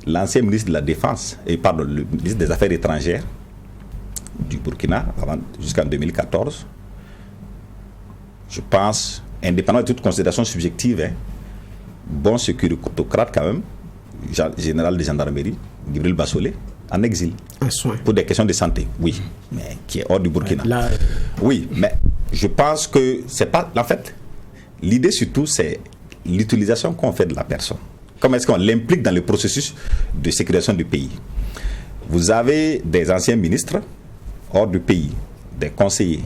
l'ancien ministre de la Défense, le ministre des Affaires étrangères du Burkina, jusqu'en 2014. Je pense, indépendamment de toute considération subjective, bon sécurocrate quand même, général de gendarmerie, Gibril Bassolé, en exil. Pour des questions de santé, oui, mais qui est hors du Burkina. Oui, mais je pense que c'est pas... En fait, l'idée surtout, c'est l'utilisation qu'on fait de la personne. Comment est-ce qu'on l'implique dans le processus de sécurisation du pays? Vous avez des anciens ministres hors du pays, des conseillers.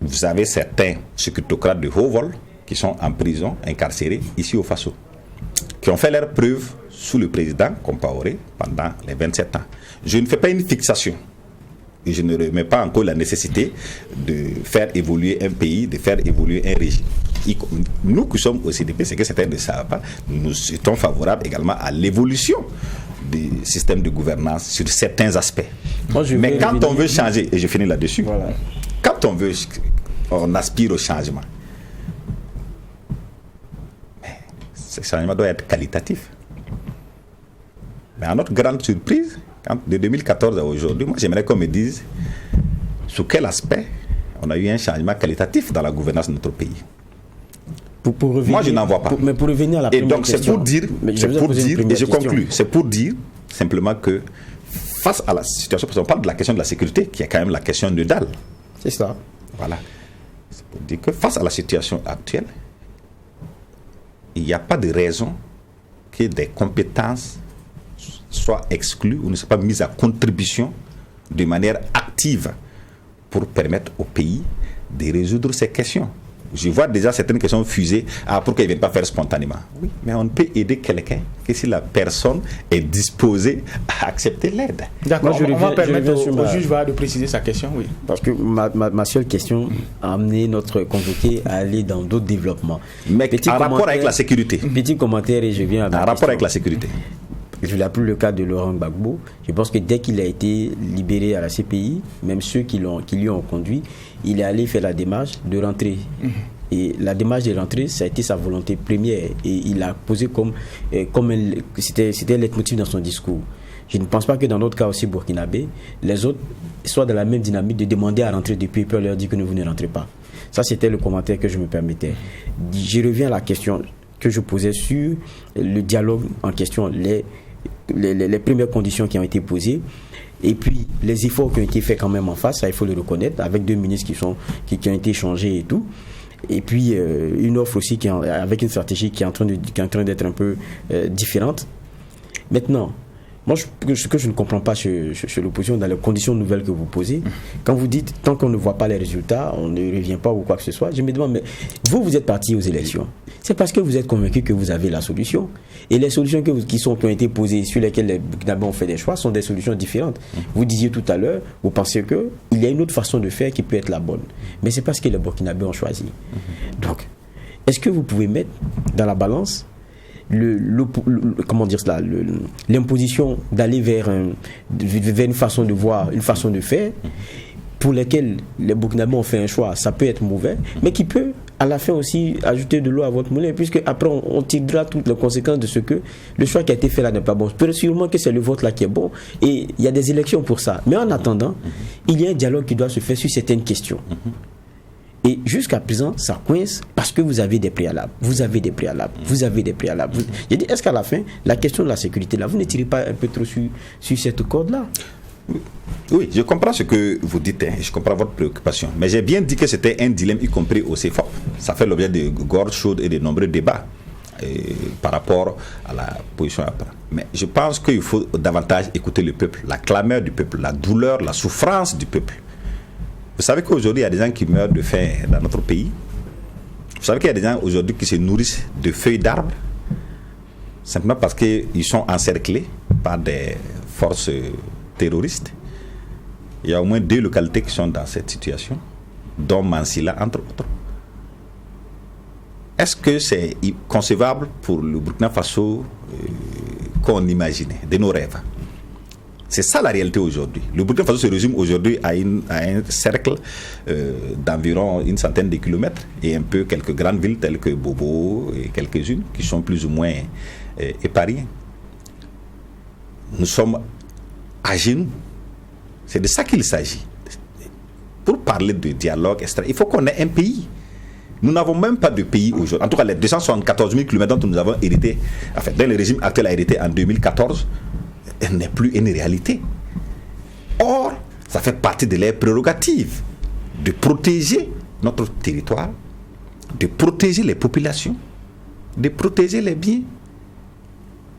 Vous avez certains sécurité de haut vol qui sont en prison, incarcérés ici au Faso, qui ont fait leurs preuves sous le président Compaoré pendant les 27 ans. Je ne fais pas une fixation. Et je ne remets pas en cause la nécessité de faire évoluer un pays, de faire évoluer un régime. Nous qui sommes au CDP, c'est que certains ne savent pas, nous sommes favorables également à l'évolution du système de gouvernance sur certains aspects. Mais quand on veut changer, et je finis là-dessus, quand on aspire au changement, ce changement doit être qualitatif. Mais à notre grande surprise, de 2014 à aujourd'hui, moi j'aimerais qu'on me dise sous quel aspect on a eu un changement qualitatif dans la gouvernance de notre pays. Moi je n'en vois pas. Mais pour revenir à la première question. Et donc je conclue, c'est pour dire simplement que face à la situation, parce qu'on parle de la question de la sécurité, qui est quand même la question de dalle. C'est ça. Voilà. C'est pour dire que face à la situation actuelle, il n'y a pas de raison que des compétences soient exclues ou ne soient pas mises à contribution de manière active pour permettre au pays de résoudre ces questions. Je vois déjà certaines questions fusées. Pourquoi ils ne viennent pas faire spontanément? Oui, mais on ne peut aider quelqu'un que si la personne est disposée à accepter l'aide. D'accord, on va permettre au juge de préciser sa question, oui. Parce que ma seule question a amené notre convoqué à aller dans d'autres développements. Mais en rapport avec la sécurité. Petit commentaire et je viens à ma question. En rapport avec la sécurité. Je l'ai appelé le cas de Laurent Gbagbo. Je pense que dès qu'il a été libéré à la CPI, même ceux qui lui ont conduit, il est allé faire la démarche de rentrer. Et la démarche de rentrer, ça a été sa volonté première. Et il a posé c'était le leitmotiv dans son discours. Je ne pense pas que dans notre cas aussi burkinabé, les autres soient dans la même dynamique de demander à rentrer depuis et puis on leur dit que vous ne rentrez pas. Ça, c'était le commentaire que je me permettais. Je reviens à la question que je posais sur le dialogue en question, les premières conditions qui ont été posées et puis les efforts qui ont été faits quand même en face, ça il faut le reconnaître, avec deux ministres qui ont été échangés et tout, et puis une offre aussi avec une stratégie qui est en train d'être un peu différente. Maintenant, moi ce que je ne comprends pas chez l'opposition dans les conditions nouvelles que vous posez, quand vous dites tant qu'on ne voit pas les résultats on ne revient pas ou quoi que ce soit, je me demande, mais vous êtes parti aux élections, c'est parce que vous êtes convaincu que vous avez la solution, et les solutions qui ont été posées, sur lesquelles les Burkinabés ont fait des choix, sont des solutions différentes. Vous disiez tout à l'heure, vous pensez qu'il y a une autre façon de faire qui peut être la bonne, mais c'est parce que les Burkinabés ont choisi. Donc est-ce que vous pouvez mettre dans la balance l'imposition d'aller vers une façon de voir, une façon de faire, pour lesquelles les Burkinabés ont fait un choix, ça peut être mauvais, mais qui peut à la fin aussi ajouter de l'eau à votre moulin, puisque après on tirera toutes les conséquences de ce que le choix qui a été fait là n'est pas bon. Sûrement que c'est le vote là qui est bon, et il y a des élections pour ça. Mais en attendant, il y a un dialogue qui doit se faire sur certaines questions. Et jusqu'à présent, ça coince parce que vous avez des préalables. J'ai dit, est-ce qu'à la fin, la question de la sécurité, là, vous ne tirez pas un peu trop sur cette corde-là? Oui, je comprends ce que vous dites, je comprends votre préoccupation. Mais j'ai bien dit que c'était un dilemme, y compris au CFOP. Ça fait l'objet de gorges chaudes et de nombreux débats par rapport à la position après. Mais je pense qu'il faut davantage écouter le peuple, la clameur du peuple, la douleur, la souffrance du peuple. Vous savez qu'aujourd'hui, il y a des gens qui meurent de faim dans notre pays. Vous savez qu'il y a des gens aujourd'hui qui se nourrissent de feuilles d'arbres, simplement parce qu'ils sont encerclés par des forces terroristes. Il y a au moins 2 localités qui sont dans cette situation, dont Mansilla, entre autres. Est-ce que c'est concevable pour le Burkina Faso qu'on imaginait, de nos rêves? C'est ça la réalité aujourd'hui. Le Burkina Faso se résume aujourd'hui à un cercle d'environ une centaine de kilomètres et un peu quelques grandes villes telles que Bobo et quelques-unes qui sont plus ou moins épargnées. Nous sommes à genoux. C'est de ça qu'il s'agit. Pour parler de dialogue, il faut qu'on ait un pays. Nous n'avons même pas de pays aujourd'hui. En tout cas, les 274 000 km dont nous avons hérité, en fait, dont le régime actuel a hérité en 2014, n'est plus une réalité. Or, ça fait partie de leurs prérogatives de protéger notre territoire, de protéger les populations, de protéger les biens.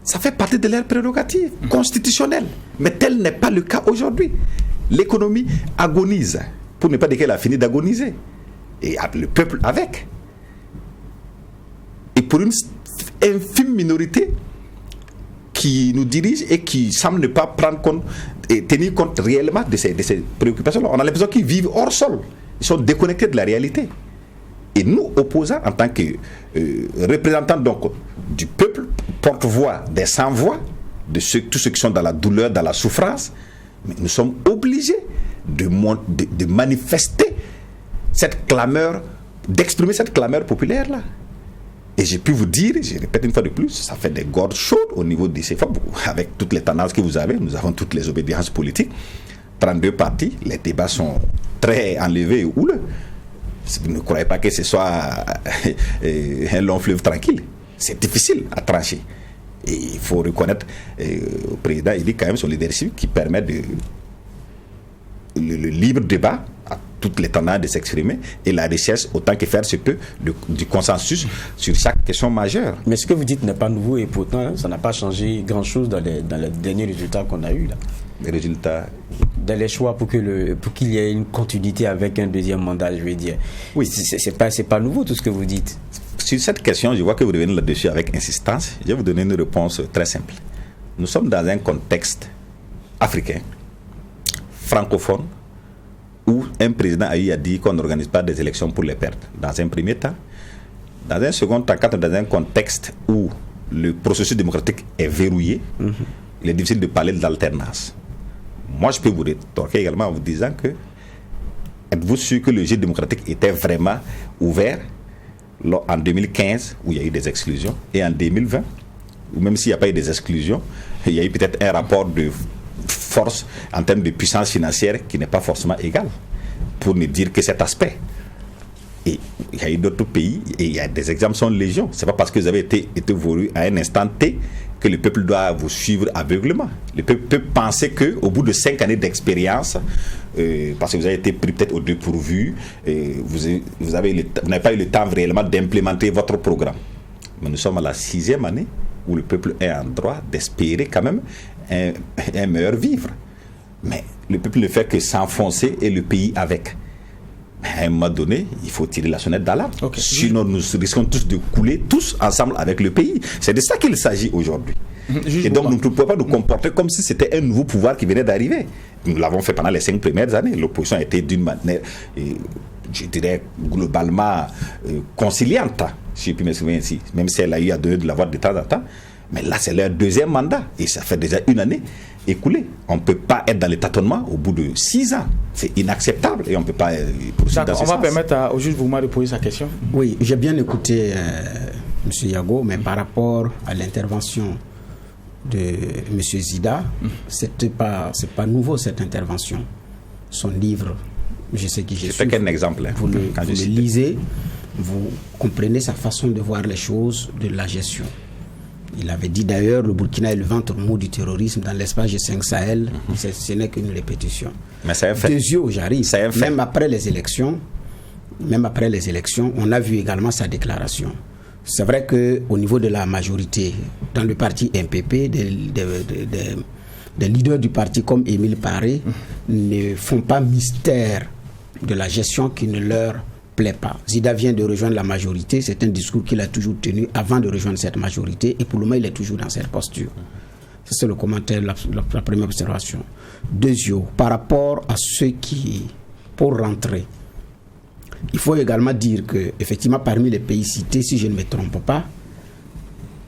Ça fait partie de leurs prérogatives constitutionnelles. Mais tel n'est pas le cas aujourd'hui. L'économie agonise, pour ne pas dire qu'elle a fini d'agoniser. Et le peuple avec. Et pour une infime minorité qui nous dirige et qui semble ne pas prendre compte et tenir compte réellement de ces préoccupations-là. On a l'impression qu'ils vivent hors sol. Ils sont déconnectés de la réalité. Et nous, opposants, en tant que représentants donc, du peuple, porte-voix des sans-voix, de tous ceux qui sont dans la douleur, dans la souffrance, mais nous sommes obligés de manifester cette clameur, d'exprimer cette clameur populaire-là. Et j'ai pu vous dire, je répète une fois de plus, ça fait des gordes chaudes au niveau des CFA, avec toutes les tendances que vous avez, nous avons toutes les obédiences politiques, 32 partis, les débats sont très enlevés et houleux. Vous ne croyez pas que ce soit un long fleuve tranquille. C'est difficile à trancher. Et il faut reconnaître au président, il dit quand même son leadership qui permet le libre débat à toutes les tendances de s'exprimer et la recherche, autant que faire se peut, du consensus sur chaque question majeure. Mais ce que vous dites n'est pas nouveau et pourtant ça n'a pas changé grand-chose dans les derniers résultats qu'on a eus là. Les résultats dans les choix pour qu'il y ait une continuité avec un deuxième mandat, je veux dire. Oui, c'est pas nouveau tout ce que vous dites. Sur cette question, je vois que vous revenez là-dessus avec insistance. Je vais vous donner une réponse très simple. Nous sommes dans un contexte africain, francophone, où un président a dit qu'on n'organise pas des élections pour les perdre. Dans un premier temps. Dans un second temps, quand on est dans un contexte où le processus démocratique est verrouillé, il est difficile de parler d'alternance. Moi, je peux vous rétorquer également en vous disant que êtes-vous sûr que le jeu démocratique était vraiment ouvert en 2015, où il y a eu des exclusions, et en 2020, où même s'il n'y a pas eu des exclusions, il y a eu peut-être un rapport de force en termes de puissance financière qui n'est pas forcément égal, pour ne dire que cet aspect. Et il y a eu d'autres pays, et il y a des exemples sont légion. Ce n'est pas parce que vous avez été voulu à un instant T que le peuple doit vous suivre aveuglément. Le peuple peut penser qu'au bout de 5 années d'expérience, parce que vous avez été pris peut-être au dépourvu, vous n'avez pas eu le temps réellement d'implémenter votre programme. Mais nous sommes à la 6e année où le peuple est en droit d'espérer quand même un meilleur vivre. Mais le peuple ne fait que s'enfoncer et le pays avec. À un moment donné, il faut tirer la sonnette d'alarme. Okay. Sinon, nous risquons tous de couler, tous ensemble avec le pays. C'est de ça qu'il s'agit aujourd'hui. Et donc, nous ne pouvons pas nous comporter comme si c'était un nouveau pouvoir qui venait d'arriver. Nous l'avons fait pendant les 5 premières années. L'opposition a été d'une manière, je dirais, globalement conciliante, si je puis m'exprimer ainsi, même si elle a eu à donner de la voix de temps en temps. Mais là, c'est leur 2e mandat. Et ça fait déjà 1 année écoulée. On ne peut pas être dans le tâtonnement au bout de 6 ans. C'est inacceptable et on ne peut pas poursuivre dans ce sens. On va permettre au juge Bouma de poser sa question. Oui, j'ai bien écouté M. Yago, mais par rapport à l'intervention de M. Zida, c'est pas nouveau cette intervention. Son livre, je sais qui je suis. Je fais qu'un exemple. Vous le lisez, vous comprenez sa façon de voir les choses, de la gestion. Il avait dit d'ailleurs le Burkina est le ventre mou du terrorisme dans l'espace G5 Sahel. Ce n'est qu'une répétition. Mais c'est un fait. 2 yeux, j'arrive. Même après les élections, on a vu également sa déclaration. C'est vrai qu'au niveau de la majorité, dans le parti MPP, des leaders du parti comme Émile Paré ne font pas mystère de la gestion qui ne leur plaît pas. Zida vient de rejoindre la majorité, c'est un discours qu'il a toujours tenu avant de rejoindre cette majorité et pour le moment il est toujours dans cette posture. Ça c'est le commentaire, la première observation. 2 yeux, par rapport à ceux qui, pour rentrer, il faut également dire que effectivement parmi les pays cités, si je ne me trompe pas,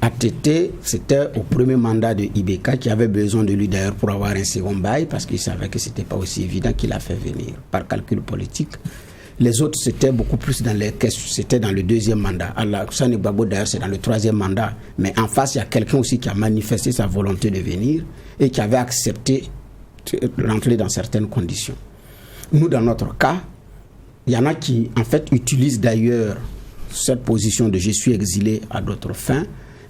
ATT, c'était au premier mandat de Ibeka qui avait besoin de lui d'ailleurs pour avoir un second bail parce qu'il savait que c'était pas aussi évident qu'il a fait venir par calcul politique. Les autres, c'était beaucoup plus dans les caisses, c'était dans le 2e mandat. Alassane Gbagbo, d'ailleurs, c'est dans le 3e mandat. Mais en face, il y a quelqu'un aussi qui a manifesté sa volonté de venir et qui avait accepté de rentrer dans certaines conditions. Nous, dans notre cas, il y en a qui, en fait, utilisent d'ailleurs cette position de « je suis exilé » à d'autres fins,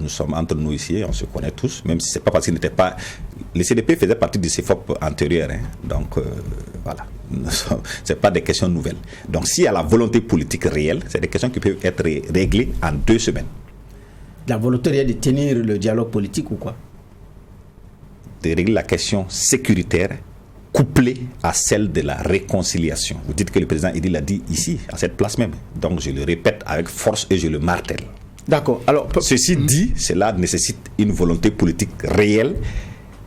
Nous sommes entre nous ici, on se connaît tous, même si c'est pas parce qu'il n'était pas... Le CDP faisait partie du CFOP antérieur, hein. Donc voilà, c'est pas des questions nouvelles. Donc s'il y a la volonté politique réelle, c'est des questions qui peuvent être réglées en 2 semaines. La volonté réelle de tenir le dialogue politique ou quoi? De régler la question sécuritaire couplée à celle de la réconciliation. Vous dites que le président Idi l'a dit ici, à cette place même. Donc je le répète avec force et je le martèle. D'accord. Alors, ceci dit, cela nécessite une volonté politique réelle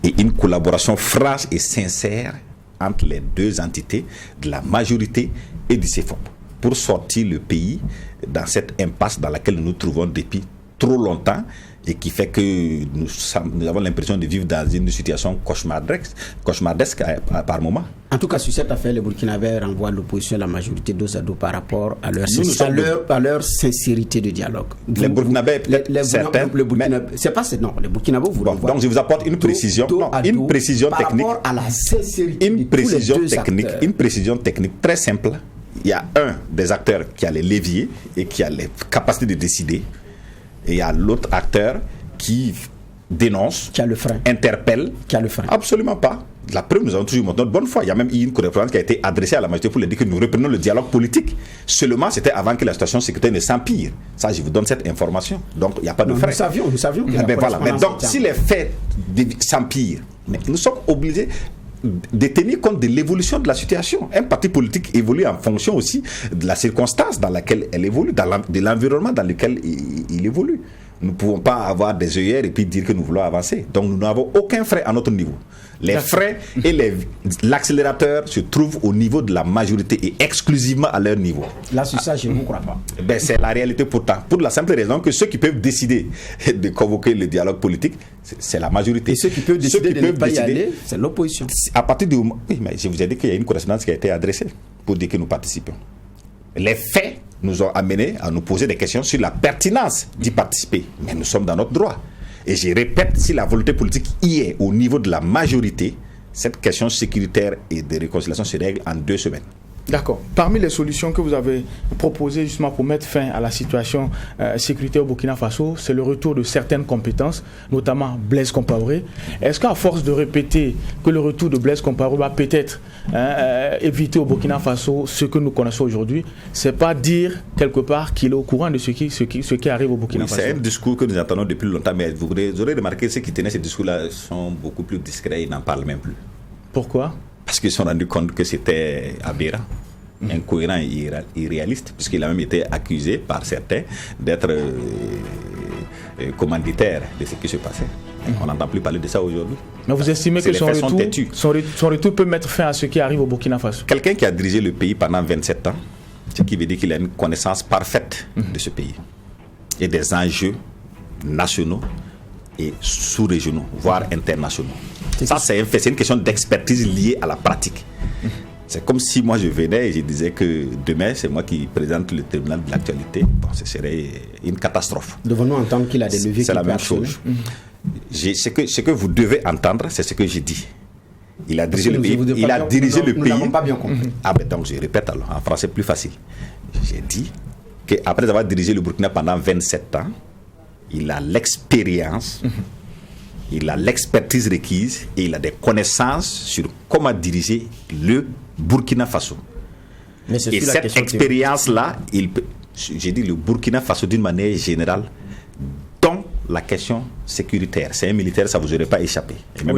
et une collaboration franche et sincère entre les 2 entités de la majorité et du CFOP pour sortir le pays dans cette impasse dans laquelle nous nous trouvons depuis trop longtemps et qui fait que nous avons l'impression de vivre dans une situation cauchemardesque par moment. En tout cas, sur cette affaire, les Burkinabés renvoient l'opposition et la majorité dos à dos par rapport à leur sincérité de dialogue. Les Burkinabés, certains... C'est pas... Non, les Burkinabés, vous renvoient... Donc, je vous apporte une précision. Une précision technique. Par rapport à la sincérité de tous les acteurs. Une précision technique très simple. Il y a un des acteurs qui a les leviers et qui a les capacités de décider. Et il y a l'autre acteur qui dénonce, qui a le frein, interpelle, qui a le frein. Absolument pas. La preuve, nous avons toujours montré notre bonne foi. Il y a même eu une correspondance qui a été adressée à la majorité pour leur dire que nous reprenons le dialogue politique. Seulement, c'était avant que la situation sécuritaire ne s'empire. Ça, je vous donne cette information. Donc, il n'y a pas de frein. Nous savions que voilà. Mais donc, si les faits s'empirent, nous sommes obligés de tenir compte de l'évolution de la situation. Un parti politique évolue en fonction aussi de la circonstance dans laquelle elle évolue, de l'environnement dans lequel il évolue. Nous ne pouvons pas avoir des œillères et puis dire que nous voulons avancer. Donc nous n'avons aucun frein à notre niveau. Les freins et l'accélérateur se trouvent au niveau de la majorité et exclusivement à leur niveau. Là, sur ça, je ne vous crois pas. C'est la réalité pourtant. Pour la simple raison que ceux qui peuvent décider de convoquer le dialogue politique, c'est la majorité. Et ceux qui peuvent décider de ne pas y aller, c'est l'opposition. À partir du moment... Oui, mais je vous ai dit qu'il y a une correspondance qui a été adressée pour dire que nous participons. Les faits nous ont amenés à nous poser des questions sur la pertinence d'y participer. Mais nous sommes dans notre droit. Et je répète, si la volonté politique y est au niveau de la majorité, cette question sécuritaire et de réconciliation se règle en 2 semaines. D'accord. Parmi les solutions que vous avez proposées justement pour mettre fin à la situation sécuritaire au Burkina Faso, c'est le retour de certaines compétences, notamment Blaise Compaoré. Est-ce qu'à force de répéter que le retour de Blaise Compaoré va peut-être éviter au Burkina Faso ce que nous connaissons aujourd'hui, c'est pas dire quelque part qu'il est au courant de ce qui arrive au Burkina Faso? C'est un discours que nous entendons depuis longtemps, mais vous aurez remarqué que ceux qui tenaient ce discours-là sont beaucoup plus discrets, ils n'en parlent même plus. Pourquoi? Parce qu'ils se sont rendus compte que c'était aberrant, incohérent et irréaliste, puisqu'il a même été accusé par certains d'être commanditaire de ce qui se passait. On n'entend plus parler de ça aujourd'hui. Mais vous estimez que son retour peut mettre fin à ce qui arrive au Burkina Faso? Quelqu'un qui a dirigé le pays pendant 27 ans, ce qui veut dire qu'il a une connaissance parfaite de ce pays et des enjeux nationaux et sous-régionaux, voire internationaux. Ça, c'est une question d'expertise liée à la pratique. C'est comme si moi je venais et je disais que demain c'est moi qui présente le tribunal de l'actualité. Bon, ce serait une catastrophe. Devons-nous entendre qu'il a des leviers? C'est la même chose. Ce que vous devez entendre, c'est ce que j'ai dit. Il a dirigé le pays. Il a dirigé le pays. Nous n'avons pas bien compris. Ah ben donc je répète alors, en français plus facile. J'ai dit qu'après avoir dirigé le Burkina pendant 27 ans, il a l'expérience, il a l'expertise requise et il a des connaissances sur comment diriger le Burkina Faso. Et cette expérience-là, j'ai dit le Burkina Faso d'une manière générale, dont la question sécuritaire. C'est un militaire, ça ne vous aurait pas échappé. Je ne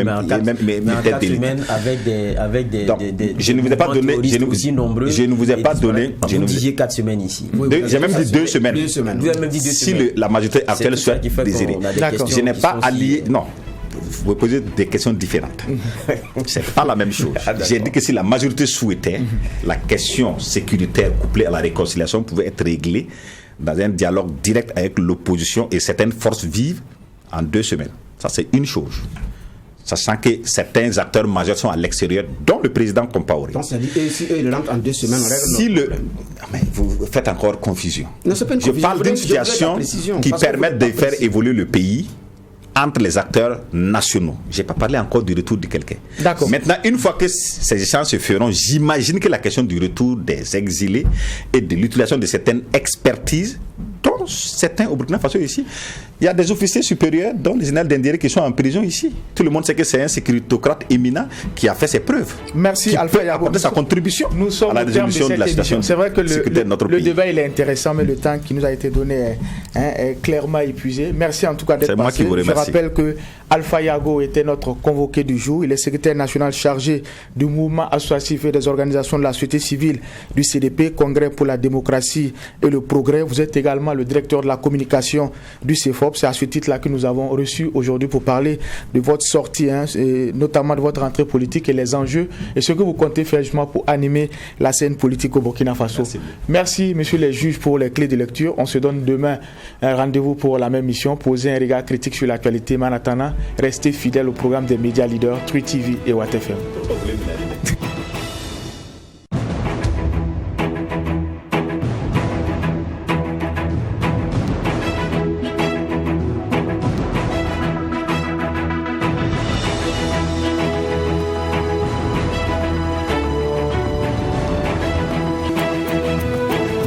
vous ai pas donné. Je ne vous ai pas donné. Vous disiez 4 semaines ici. J'ai même dit 2 semaines. Vous avez même dit 2 si semaines. La majorité actuelle souhaite désirer. Je n'ai pas allié. Non. Vous me posez des questions différentes. C'est pas la même chose. J'ai dit que si la majorité souhaitait, la question sécuritaire couplée à la réconciliation pouvait être réglée dans un dialogue direct avec l'opposition et certaines forces vives en 2 semaines. Ça, c'est une chose. Sachant que certains acteurs majeurs sont à l'extérieur, dont le président Compaoré. Donc, ça dit, si il rentre en 2 semaines, on règle mais vous faites encore confusion. Non, c'est pas une confusion. Je parle d'une situation qui permet de faire évoluer le pays entre les acteurs nationaux. Je n'ai pas parlé encore du retour de quelqu'un. D'accord. Maintenant, une fois que ces échanges se feront, j'imagine que la question du retour des exilés et de l'utilisation de certaines expertises, dont certains au Burkina Faso ici, Il y a des officiers supérieurs, dont les généraux d'Indien, qui sont en prison ici. Tout le monde sait que c'est un sécuritocrate éminent qui a fait ses preuves. Merci Alpha Yago. Sa contribution à la résolution de la situation. C'est vrai que le pays. débat il est intéressant, mais le temps qui nous a été donné est clairement épuisé. Merci en tout cas d'être passé. Je rappelle que Alpha Yago était notre convoqué du jour. Il est secrétaire national chargé du mouvement associatif et des organisations de la société civile du CDP, Congrès pour la démocratie et le progrès. Vous êtes également le directeur de la communication du CEFOP. C'est à ce titre-là que nous avons reçu aujourd'hui pour parler de votre sortie, et notamment de votre rentrée politique et les enjeux et ce que vous comptez faire justement pour animer la scène politique au Burkina Faso. Merci, messieurs les juges, pour les clés de lecture. On se donne demain un rendez-vous pour la même mission, poser un regard critique sur l'actualité. Mais en attendant, restez fidèles au programme des médias leaders, Truth TV et Watt FM.